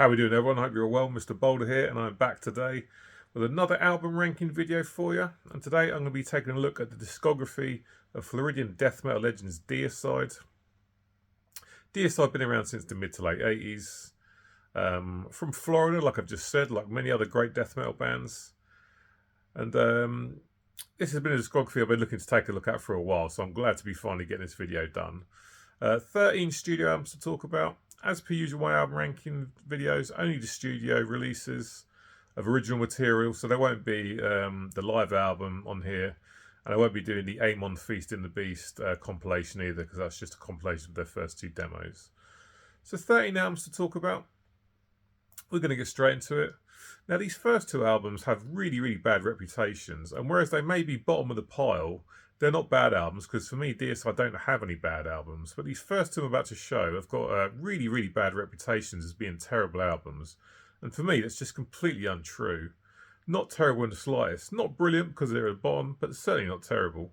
How we doing, everyone? I hope you're well. Mr. Boulder here, and I'm back today with another album ranking video for you. And today I'm going to be taking a look at the discography of Floridian Death Metal legends Deicide. Deicide been around since the mid to late 80s. From Florida, like I've just said, like many other great death metal bands. And this has been a discography I've been looking to take a look at for a while, so I'm glad to be finally getting this video done. 13 studio albums to talk about. As per usual, my album ranking videos, only the studio releases of original material, so there won't be the live album on here, and I won't be doing the Amon Feast in the Beast compilation either, because that's just a compilation of their first two demos. So 13 albums to talk about. We're going to get straight into it. Now, these first two albums have really bad reputations, and whereas they may be bottom of the pile, they're not bad albums, because for me, Deicide don't have any bad albums. But these first two I'm about to show have got really bad reputations as being terrible albums. And for me, that's just completely untrue. Not terrible in the slightest. Not brilliant because they're at the bottom, but certainly not terrible.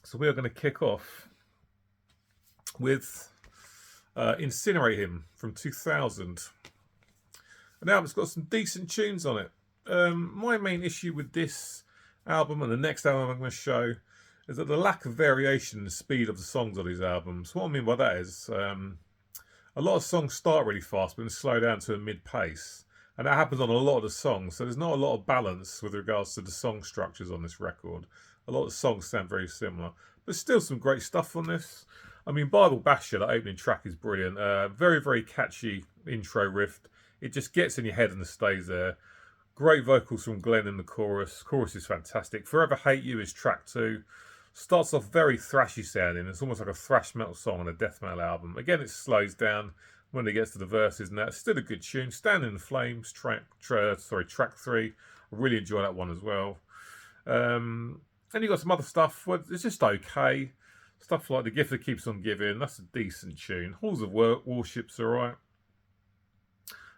So we are going to kick off with Incinerate Him from 2000. An album's got some decent tunes on it. My main issue with this album and the next album I'm going to show is that the lack of variation in the speed of the songs on these albums. What I mean by that is a lot of songs start really fast but then slow down to a mid-pace, and that happens on a lot of the songs, so there's not a lot of balance with regards to the song structures on this record. A lot of the songs sound very similar, but still some great stuff on this. I mean, Bible Basher, that opening track, is brilliant. Very catchy intro riff. It just gets in your head and it stays there. Great vocals from Glenn in the chorus. Chorus is fantastic. Forever Hate You is track 2. Starts off very thrashy sounding. It's almost like a thrash metal song on a death metal album. Again, it slows down when it gets to the verses, and that's still a good tune. Stand in the Flames, track 3. I really enjoy that one as well. And you got some other stuff. Well, it's just okay. Stuff like The Gift That Keeps On Giving. That's a decent tune. Halls of Worship's alright.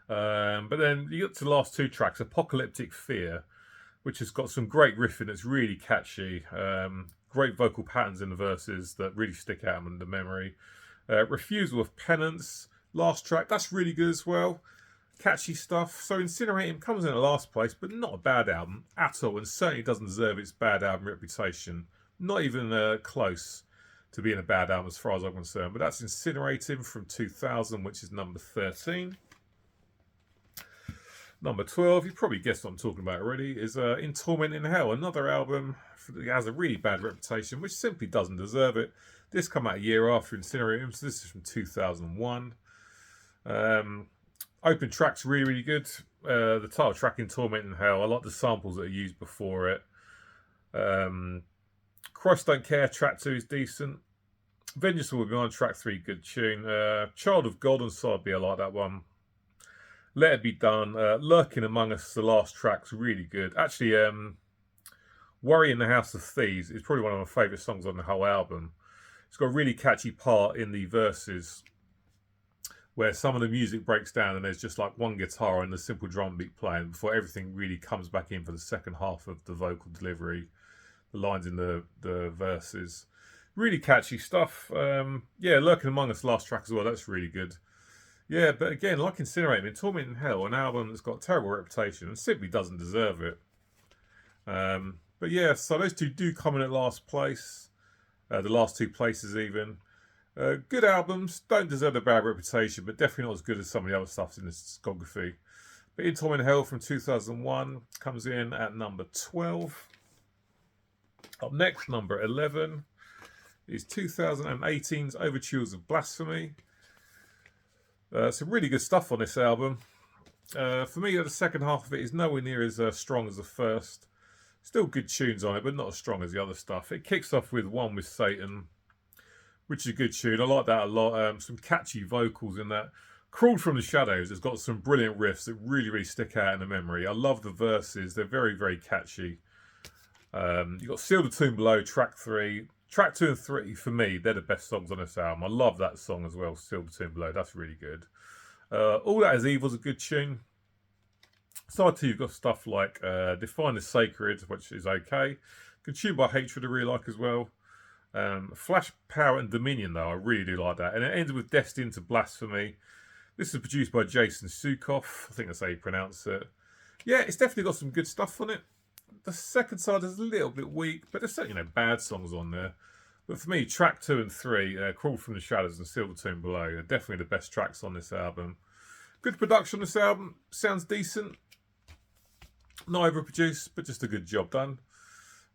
But then you get to the last two tracks, Apocalyptic Fear, which has got some great riffing that's really catchy. Great vocal patterns in the verses that really stick out in the memory. Refusal of Penance, last track, that's really good as well. Catchy stuff. So Incinerate Him comes in at last place, but not a bad album at all, and certainly doesn't deserve its bad album reputation. Not even close to being a bad album as far as I'm concerned. But that's Incinerate Him from 2000, which is number 13. Number 12, you probably guessed what I'm talking about already, is In Torment in Hell, another album that has a really bad reputation, which simply doesn't deserve it. This came out a year after Incinerate Him, so this is from 2001. Open track's really good. The title track, In Torment in Hell, I like the samples that are used before it. Christ Don't Care, track 2 is decent. Vengeance Will Be On, track 3, good tune. Child of God on side B, I like that one. Let It Be Done. Lurking Among Us, the last track's really good. Actually, Worry in the House of Thieves is probably one of my favourite songs on the whole album. It's got a really catchy part in the verses where some of the music breaks down and there's just like one guitar and the simple drum beat playing before everything really comes back in for the second half of the vocal delivery, the lines in the verses. Really catchy stuff. Yeah, Lurking Among Us, last track as well, that's really good. Yeah, but again, like Incinerate Me, Torment in Hell, an album that's got a terrible reputation and simply doesn't deserve it. But yeah, so those two do come in at last place. The last two places even. Good albums, don't deserve a bad reputation, but definitely not as good as some of the other stuff in this discography. But In Torment in Hell from 2001 comes in at number 12. Up next, number 11, is 2018's Overtures of Blasphemy. Some really good stuff on this album. For me, the second half of it is nowhere near as strong as the first. Still good tunes on it, but not as strong as the other stuff. It kicks off with One With Satan, which is a good tune. I like that a lot. Some catchy vocals in that. Crawled From the Shadows has got some brilliant riffs that really stick out in the memory. I love the verses. They're very catchy. You've got Seal the Tomb Below, track 3. Track 2 and 3, for me, they're the best songs on this album. I love that song as well, Seal the Tomb Below. That's really good. All That Is Evil is a good tune. Side 2, you've got stuff like Define the Sacred, which is okay. Consumed by Hatred, I really like as well. Flash Power and Dominion, though, I really do like that. And it ends with Destined to Blasphemy. This is produced by Jason Sukoff. I think that's how you pronounce it. Yeah, it's definitely got some good stuff on it. The second side is a little bit weak, but there's certainly no bad songs on there. But for me, track 2 and 3, Crawl from the Shadows and Silver Tomb Below, are definitely the best tracks on this album. Good production on this album. Sounds decent. Not overproduced, but just a good job done.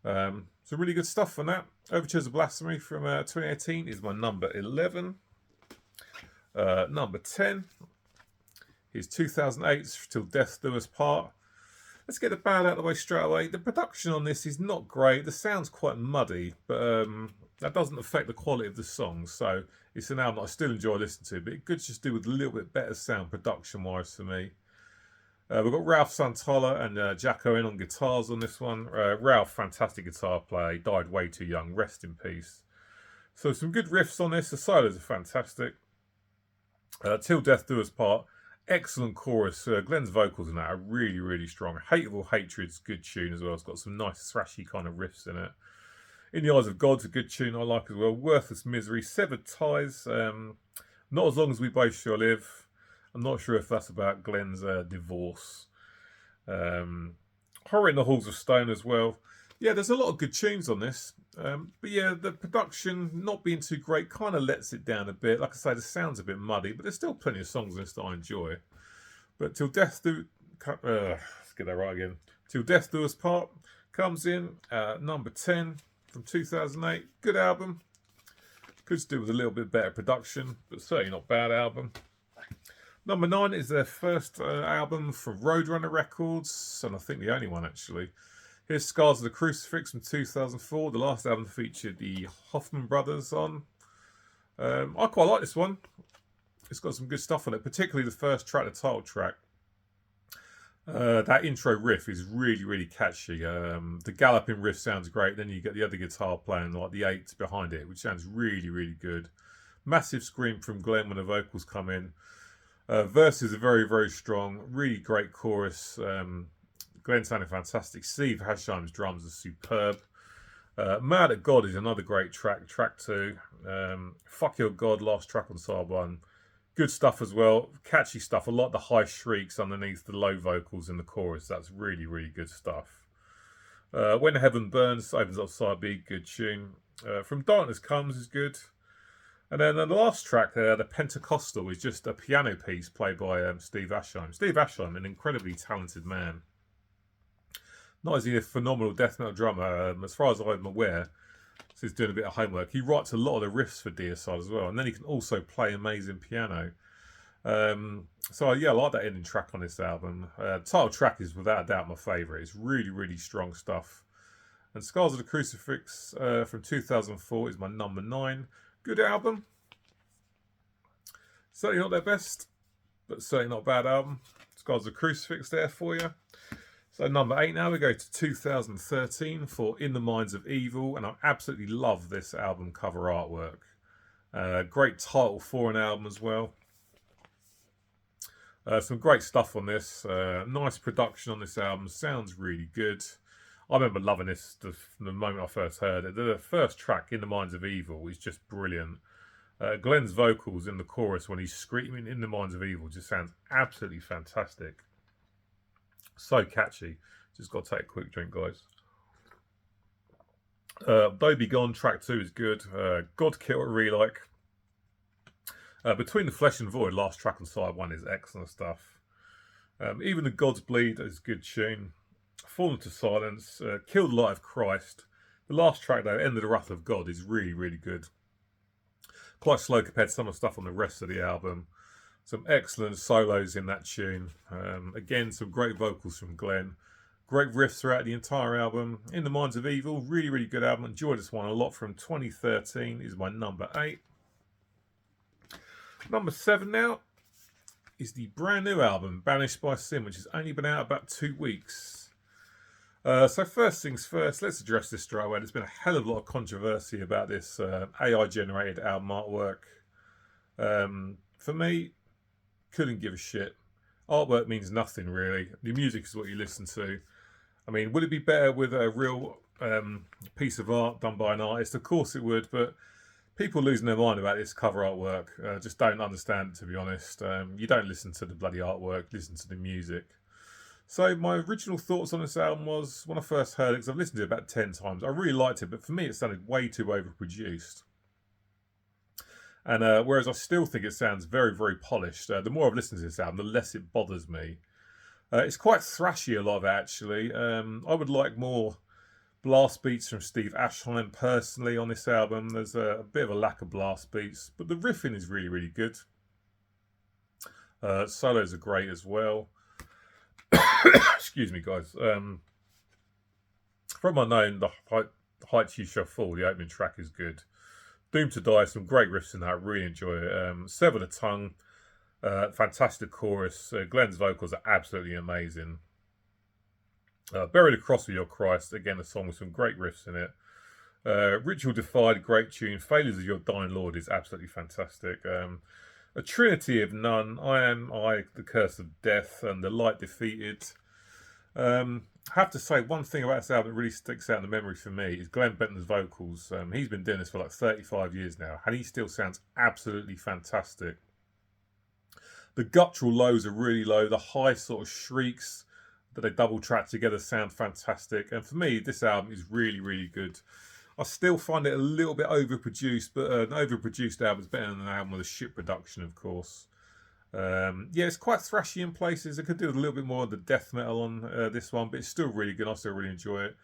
Some really good stuff on that. Overtures of Blasphemy from 2018 is my number 11. Number 10 is 2008's Till Death Do Us Part. Let's get the bad out of the way straight away. The production on this is not great. The sound's quite muddy, but that doesn't affect the quality of the songs. So it's an album that I still enjoy listening to, but it could just do with a little bit better sound production-wise for me. We've got Ralph Santalla and Jack Owen on guitars on this one. Ralph, fantastic guitar player. He died way too young. Rest in peace. So some good riffs on this. The solos are fantastic. Till Death Do Us Part. Excellent chorus. Glenn's vocals in that are really, really strong. Hateable Hatred's good tune as well. It's got some nice thrashy kind of riffs in it. In the Eyes of God's a good tune I like as well. Worthless Misery. Severed Ties. Not As Long As We Both Shall Live. I'm not sure if that's about Glenn's divorce. Horror in the Halls of Stone as well. Yeah, there's a lot of good tunes on this. But yeah, the production not being too great kind of lets it down a bit. Like I say, the sound's a bit muddy, but there's still plenty of songs in this that I enjoy. But Till Death Do... let's get that right again. Till Death Do Us Part comes in number 10 from 2008. Good album. Could do with a little bit better production, but certainly not bad album. Number 9 is their first album from Roadrunner Records, and I think the only one actually. Here's Scars of the Crucifix from 2004. The last album featured the Hoffman brothers on. I quite like this one. It's got some good stuff on it, particularly the first track, the title track. That intro riff is really, really catchy. The galloping riff sounds great. Then you get the other guitar playing, like the 8 behind it, which sounds really, really good. Massive scream from Glenn when the vocals come in. Verses are very, very strong. Really great chorus. Glenn sounded fantastic. Steve Hasham's drums are superb. Mad at God is another great track. Track 2. Fuck Your God, last track on side 1. Good stuff as well. Catchy stuff. I like the high shrieks underneath the low vocals in the chorus. That's really, really good stuff. When Heaven Burns opens up side B. Good tune. From Darkness Comes is good. And then the last track there, the Pentecostal, is just a piano piece played by Steve Ashheim. Steve Ashheim, an incredibly talented man. Not as he a phenomenal death metal drummer, as far as I'm aware, so he's doing a bit of homework. He writes a lot of the riffs for Deicide as well, and then he can also play amazing piano. So yeah, I like that ending track on this album. Title track is without a doubt my favourite. It's really, really strong stuff. And Scars of the Crucifix from 2004 is my number 9. Good album. Certainly not their best, but certainly not a bad album. Scars of the Crucifix there for you. So number 8 now, we go to 2013 for In the Minds of Evil, and I absolutely love this album cover artwork. Great title for an album as well. Some great stuff on this. Nice production on this album. Sounds really good. I remember loving this from the moment I first heard it. The first track, In the Minds of Evil, is just brilliant. Glenn's vocals in the chorus when he's screaming In the Minds of Evil just sounds absolutely fantastic. So catchy. Just got to take a quick drink, guys. Though Be Gone, track 2 is good. God Kill, I really like. Between the Flesh and Void, last track on side 1 is excellent stuff. Even the God's Bleed is a good tune. Fallen to Silence, Kill the Light of Christ. The last track though, End of the Wrath of God, is really, really good. Quite slow compared to some of the stuff on the rest of the album. Some excellent solos in that tune. Again, some great vocals from Glenn. Great riffs throughout the entire album. In the Minds of Evil, really, really good album. Enjoyed this one a lot. From 2013 is my number 8. Number 7 now is the brand new album, Banished by Sin, which has only been out about 2 weeks. So first things first, let's address this straight away. There's been a hell of a lot of controversy about this AI-generated album artwork. For me, couldn't give a shit. Artwork means nothing, really. The music is what you listen to. I mean, would it be better with a real piece of art done by an artist? Of course it would, but People losing their mind about this cover artwork. Just don't understand it, to be honest. You don't listen to the bloody artwork, listen to the music. So my original thoughts on this album was, when I first heard it, because I've listened to it about 10 times, I really liked it, but for me it sounded way too overproduced. And whereas I still think it sounds very, very polished, the more I've listened to this album, the less it bothers me. It's quite thrashy, a lot of it, actually. I would like more blast beats from Steve Ashheim personally on this album. There's a bit of a lack of blast beats, but the riffing is really, really good. Solos are great as well. Excuse me, guys. From Unknown, the Heights You Shall Fall, the opening track is good. Doomed to Die, some great riffs in that. I really enjoy it. Sever the Tongue, fantastic chorus. Glenn's vocals are absolutely amazing. Bury the Cross with Your Christ, again a song with some great riffs in it. Ritual Defied, great tune. Failures of Your Dying Lord is absolutely fantastic. A Trinity of None, I Am I, The Curse of Death, and The Light Defeated. I have to say, one thing about this album that really sticks out in the memory for me is Glenn Benton's vocals. He's been doing this for like 35 years now, and he still sounds absolutely fantastic. The guttural lows are really low. The high sort of shrieks that they double track together sound fantastic. And for me, this album is really, really good. I still find it a little bit overproduced, but an overproduced album is better than an album with a shit production, of course. Yeah, it's quite thrashy in places. I could do a little bit more of the death metal on this one, but it's still really good. I still really enjoy it.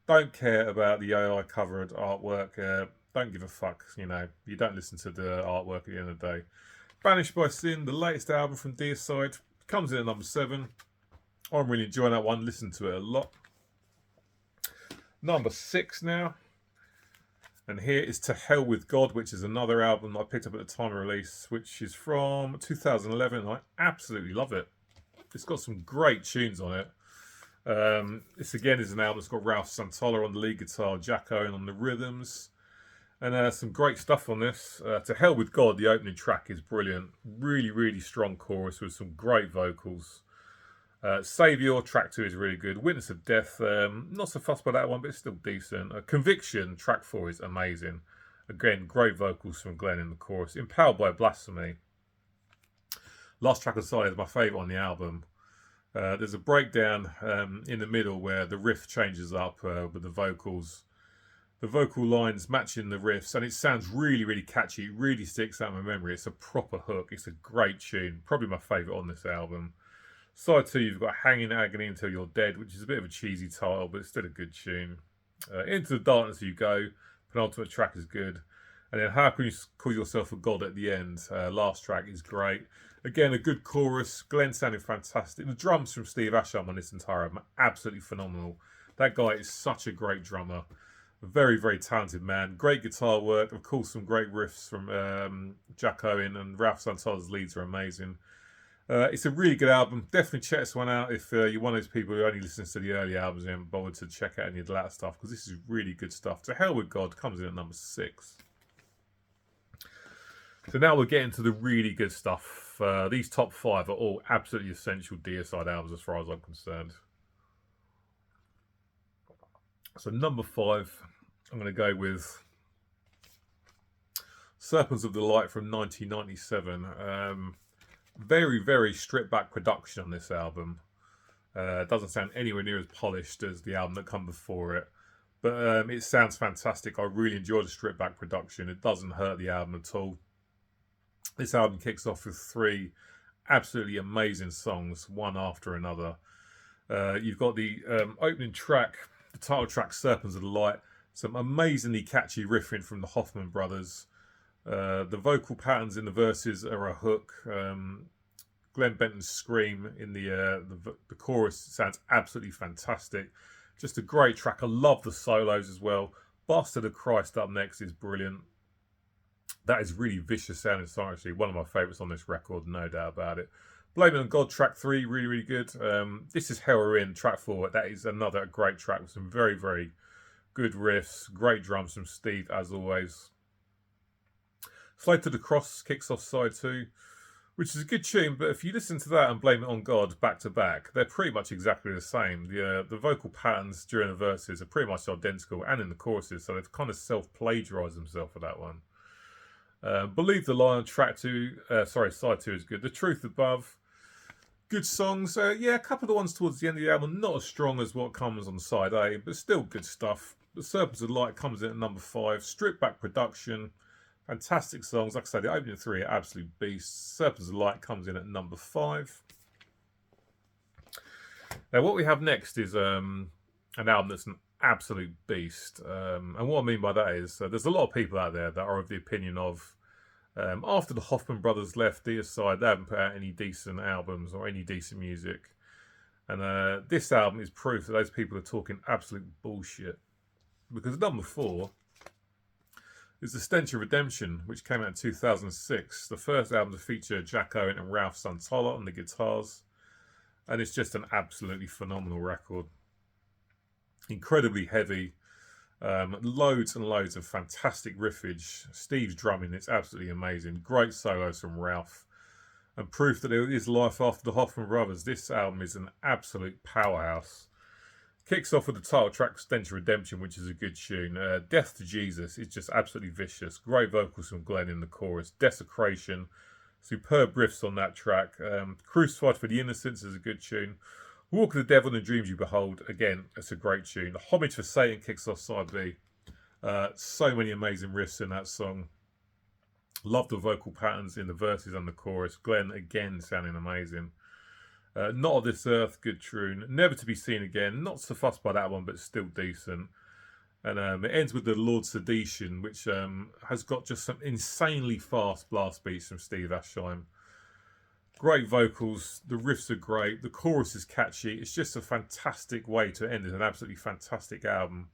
Don't care about the AI covered artwork. Don't give a fuck, you know. You don't listen to the artwork at the end of the day. Banished by Sin, the latest album from Deicide, comes in at number 7. I'm really enjoying that one. Listen to it a lot. Number 6 now. And here is To Hell With God, which is another album I picked up at the time of release, which is from 2011. And I absolutely love it. It's got some great tunes on it. This again is an album that's got Ralph Santola on the lead guitar, Jack Owen on the rhythms. And some great stuff on this. To Hell With God, the opening track is brilliant. Really, really strong chorus with some great vocals. Saviour, track 2 is really good. Witness of Death, not so fussed by that one, but it's still decent. Conviction, track 4 is amazing. Again, great vocals from Glenn in the chorus. Empowered by Blasphemy. Last track aside is my favourite on the album. There's a breakdown in the middle where the riff changes up with the vocals. The vocal lines matching the riffs, and it sounds really, really catchy. It really sticks out in my memory. It's a proper hook. It's a great tune. Probably my favourite on this album. Side 2, you've got Hanging Agony Until You're Dead, which is a bit of a cheesy title, but it's still a good tune. Into the Darkness You Go, penultimate track is good. And then How Can You Call Yourself a God at the end, last track is great. Again, a good chorus, Glenn sounding fantastic. The drums from Steve Ashheim on this entire album are absolutely phenomenal. That guy is such a great drummer. A very, very talented man. Great guitar work, of course some great riffs from Jack Owen, and Ralph Santola's leads are amazing. It's a really good album. Definitely check this one out if you're one of those people who only listens to the early albums and haven't bothered to check out any of the latter stuff, because this is really good stuff. To Hell With God comes in at number 6. So now we're getting to the really good stuff. These top 5 are all absolutely essential Deicide albums as far as I'm concerned. So number 5, I'm going to go with Serpents of the Light from 1997. Very, very stripped back production on this album. Doesn't sound anywhere near as polished as the album that come before it. But it sounds fantastic. I really enjoy the stripped back production. It doesn't hurt the album at all. This album kicks off with 3 absolutely amazing songs, one after another. You've got the opening track, the title track, Serpents of the Light. Some amazingly catchy riffing from the Hoffman brothers. The vocal patterns in the verses are a hook. Glenn Benton's scream in the chorus sounds absolutely fantastic. Just a great track. I love the solos as well. Bastard of Christ up next is brilliant. That is really vicious sounding song, actually. One of my favourites on this record, no doubt about it. Blame It On God, track 3, really, really good. This is Hell We're In, track 4. That is another great track with some very, very good riffs. Great drums from Steve, as always. Slave to the Cross kicks off side 2, which is a good tune, but if you listen to that and Blame It On God back to back, they're pretty much exactly the same. The vocal patterns during the verses are pretty much identical, and in the choruses, so they've kind of self-plagiarised themselves for that one. Believe the Lie on track 2, side 2 is good. The Truth Above, good songs. Yeah, a couple of the ones towards the end of the album, not as strong as what comes on side A, but still good stuff. The Serpents of Light comes in at number 5. Stripped back production, fantastic songs. Like I say, the opening 3 are absolute beasts. Serpents of Light comes in at number 5. Now, what we have next is an album that's an absolute beast. And what I mean by that is there's a lot of people out there that are of the opinion of after the Hoffman brothers left Deicide, they haven't put out any decent albums or any decent music. And this album is proof that those people are talking absolute bullshit. Because number 4 is The Stench of Redemption, which came out in 2006. The first album to feature Jack Owen and Ralph Santola on the guitars. And it's just an absolutely phenomenal record. Incredibly heavy. Loads and loads of fantastic riffage. Steve's drumming, it's absolutely amazing. Great solos from Ralph. And proof that there is life after the Hoffman brothers. This album is an absolute powerhouse. Kicks off with the title track, Stench of Redemption, which is a good tune. Death to Jesus is just absolutely vicious. Great vocals from Glenn in the chorus. Desecration, superb riffs on that track. Crucified for the Innocents is a good tune. Walk of the Devil and the Dreams You Behold, again, it's a great tune. Homage for Satan kicks off side B. So many amazing riffs in that song. Love the vocal patterns in the verses and the chorus. Glenn, again, sounding amazing. Not of This Earth, good tune. Never to Be Seen Again, not so fussed by that one, but still decent. And it ends with The Lord Sedition, which has got just some insanely fast blast beats from Steve Asheim. Great vocals, the riffs are great, the chorus is catchy. It's just a fantastic way to end an absolutely fantastic album,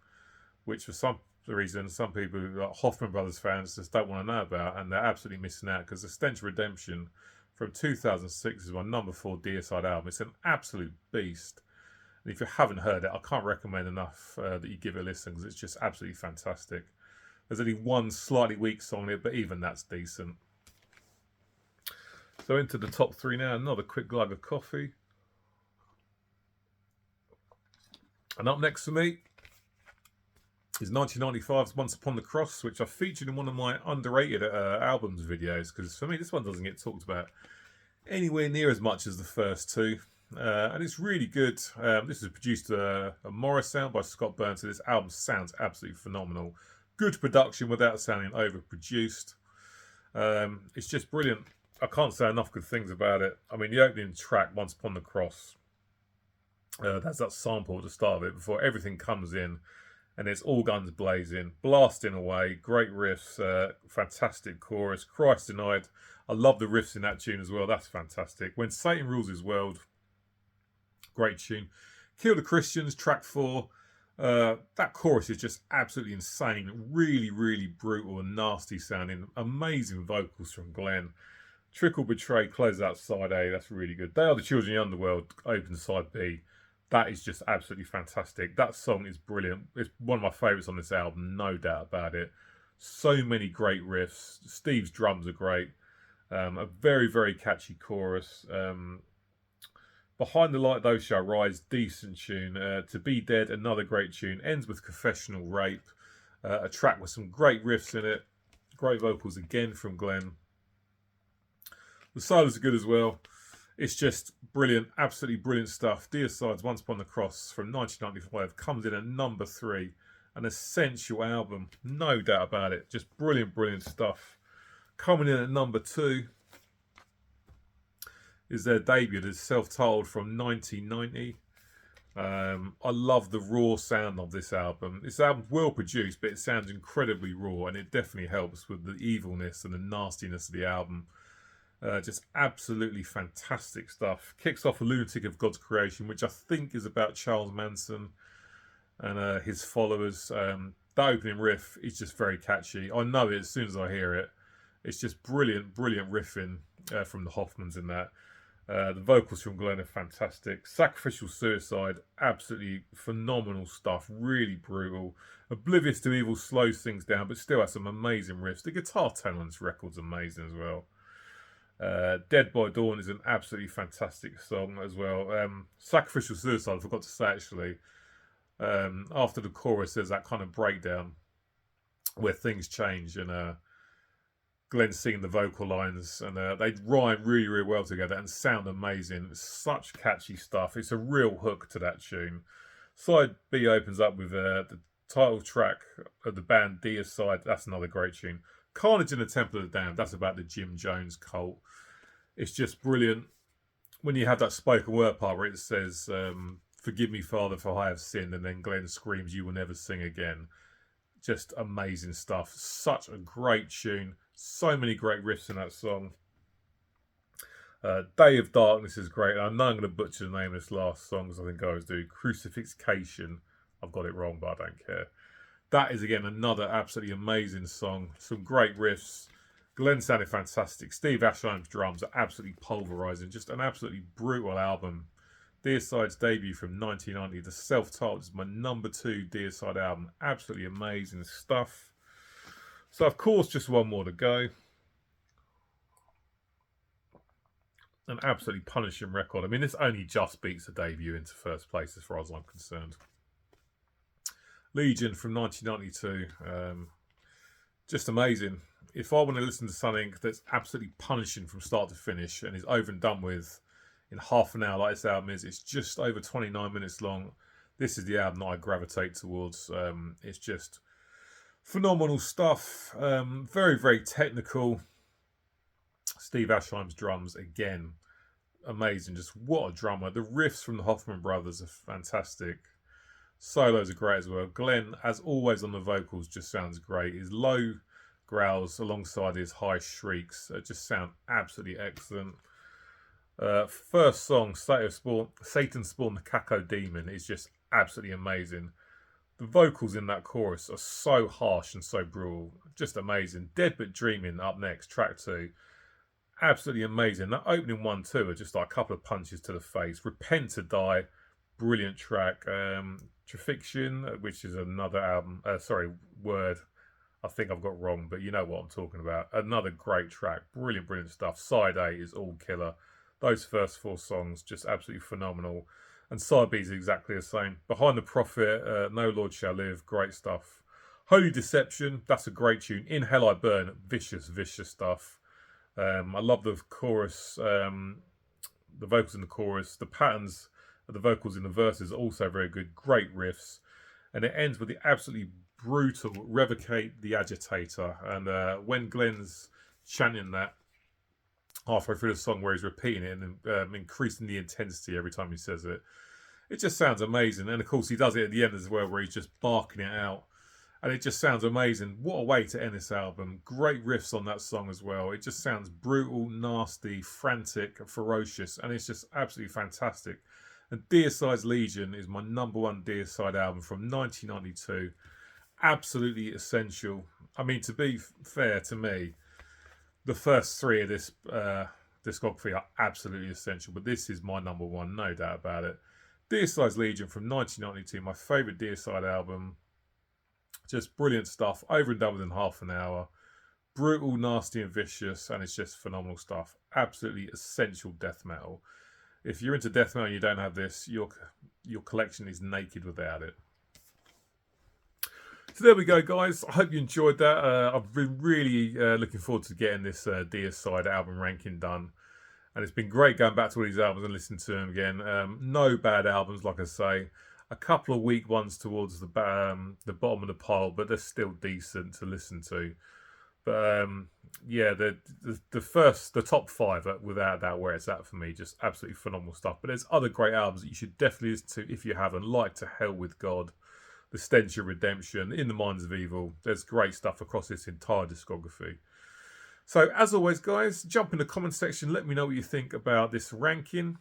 which for some reason, some people who are Hoffman Brothers fans just don't want to know about, and they're absolutely missing out, because The Stench of Redemption from 2006 is my number 4 Deicide album. It's an absolute beast. And if you haven't heard it, I can't recommend enough that you give it a listen, because it's just absolutely fantastic. There's only one slightly weak song in it, but even that's decent. So into the top 3 now. Another quick glug of coffee. And up next for me is 1995's Once Upon the Cross, which I featured in one of my underrated albums videos, because for me this one doesn't get talked about anywhere near as much as the first 2. And it's really good. This is produced a Morris sound by Scott Burns, so this album sounds absolutely phenomenal. Good production without sounding overproduced. It's just brilliant. I can't say enough good things about it. I mean, the opening track, Once Upon the Cross, that's that sample at the start of it before everything comes in, and it's all guns blazing, blasting away, great riffs, fantastic chorus, Christ Denied. I love the riffs in that tune as well, that's fantastic. When Satan Rules His World, great tune. Kill the Christians, track 4. That chorus is just absolutely insane, really, really brutal and nasty sounding. Amazing vocals from Glenn. Trickle Betray closes out side A, that's really good. They Are the Children of the Underworld opens side B. That is just absolutely fantastic. That song is brilliant. It's one of my favourites on this album, no doubt about it. So many great riffs. Steve's drums are great. A very, very catchy chorus. Behind the Light Those Shall Rise, decent tune. To Be Dead, another great tune. Ends with Confessional Rape. A track with some great riffs in it. Great vocals again from Glenn. The solos are good as well. It's just brilliant, absolutely brilliant stuff. Deicide's Once Upon the Cross from 1995 comes in at number 3. An essential album, no doubt about it. Just brilliant, brilliant stuff. Coming in at number 2 is their debut, the Self-Titled from 1990. I love the raw sound of this album. This album's well produced, but it sounds incredibly raw, and it definitely helps with the evilness and the nastiness of the album. Just absolutely fantastic stuff. Kicks off a Lunatic of God's Creation, which I think is about Charles Manson and his followers. The opening riff is just very catchy. I know it as soon as I hear it. It's just brilliant, brilliant riffing from the Hoffmans in that. The vocals from Glenn are fantastic. Sacrificial Suicide, absolutely phenomenal stuff. Really brutal. Oblivious to Evil slows things down, but still has some amazing riffs. The guitar tone on this record's amazing as well. Dead by Dawn is an absolutely fantastic song as well. Sacrificial Suicide, I forgot to say actually. After the chorus, there's that kind of breakdown where things change, and Glenn singing the vocal lines, and they rhyme really, really well together and sound amazing. It's such catchy stuff. It's a real hook to that tune. Side B opens up with the title track of the band Deicide. That's another great tune. Carnage in the Temple of the Damned. That's about the Jim Jones cult. It's just brilliant. When you have that spoken word part where it says, "Forgive me, Father, for I have sinned," and then Glenn screams, "You will never sing again." Just amazing stuff. Such a great tune. So many great riffs in that song. Day of Darkness is great. I know I'm going to butcher the name of this last song, because I think I always do. Crucifixion. I've got it wrong, but I don't care. That is, again, another absolutely amazing song. Some great riffs. Glenn sounded fantastic. Steve Ashline's drums are absolutely pulverising. Just an absolutely brutal album. Deicide's debut from 1990. The Self-Titled is my #2 Deicide album. Absolutely amazing stuff. So, of course, just one more to go. An absolutely punishing record. I mean, this only just beats the debut into first place as far as I'm concerned. Legion from 1992. Just amazing. If I want to listen to something that's absolutely punishing from start to finish and is over and done with in half an hour like this album is, it's just over 29 minutes long. This is the album that I gravitate towards. It's just phenomenal stuff. Very, very technical. Steve Ashline's drums, again, amazing. Just what a drummer. The riffs from the Hoffman brothers are fantastic. Solos are great as well. Glenn, as always on the vocals, just sounds great. His low growls alongside his high shrieks just sound absolutely excellent. First song, Satan Spawned the Cacodemon, is just absolutely amazing. The vocals in that chorus are so harsh and so brutal. Just amazing. Dead But Dreaming up next, track 2. Absolutely amazing. That opening one too are just like a couple of punches to the face. Repent to Die, brilliant track. Trafixion, which is another album, word I think I've got wrong, but you know what I'm talking about. Another great track. Brilliant, brilliant stuff. Side A is all killer. Those first 4 songs, just absolutely phenomenal. And side B is exactly the same. Behind the Prophet, No Lord Shall Live, great stuff. Holy Deception, that's a great tune. In Hell I Burn, vicious, vicious stuff. I love the chorus, the vocals in the chorus. The patterns of the vocals in the verses are also very good. Great riffs. And it ends with the absolutely brutal Revocate the Agitator. And when Glenn's chanting that halfway through the song, where he's repeating it and increasing the intensity every time he says it, it just sounds amazing. And of course he does it at the end as well, where he's just barking it out, and it just sounds amazing. What a way to end this album. Great riffs on that song as well. It just sounds brutal, nasty, frantic, ferocious, and it's just absolutely fantastic. And Deicide's Legion is my #1 Deicide album from 1992. Absolutely essential. I mean, to be fair to me, the first 3 of this discography are absolutely essential, but this is my #1, no doubt about it. Deicide's Legion from 1992, my favourite Deicide album. Just brilliant stuff, over and done within half an hour. Brutal, nasty and vicious, and it's just phenomenal stuff. Absolutely essential death metal. If you're into death metal and you don't have this, your collection is naked without it. So there we go, guys. I hope you enjoyed that. I've been really looking forward to getting this Deicide album ranking done. And it's been great going back to all these albums and listening to them again. No bad albums, like I say. A couple of weak ones towards the bottom of the pile, but they're still decent to listen to. But yeah, the top 5 are without doubt where it's at for me. Just absolutely phenomenal stuff. But there's other great albums that you should definitely listen to if you haven't, like To Hell With God, The Stench of Redemption, In the Minds of Evil. There's great stuff across this entire discography. So, as always, guys, jump in the comment section. Let me know what you think about this ranking.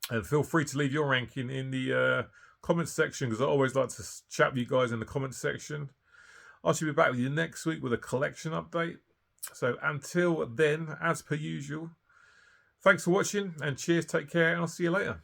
And feel free to leave your ranking in the comment section, because I always like to chat with you guys in the comment section. I should be back with you next week with a collection update. So, until then, as per usual, thanks for watching, and cheers, take care, and I'll see you later.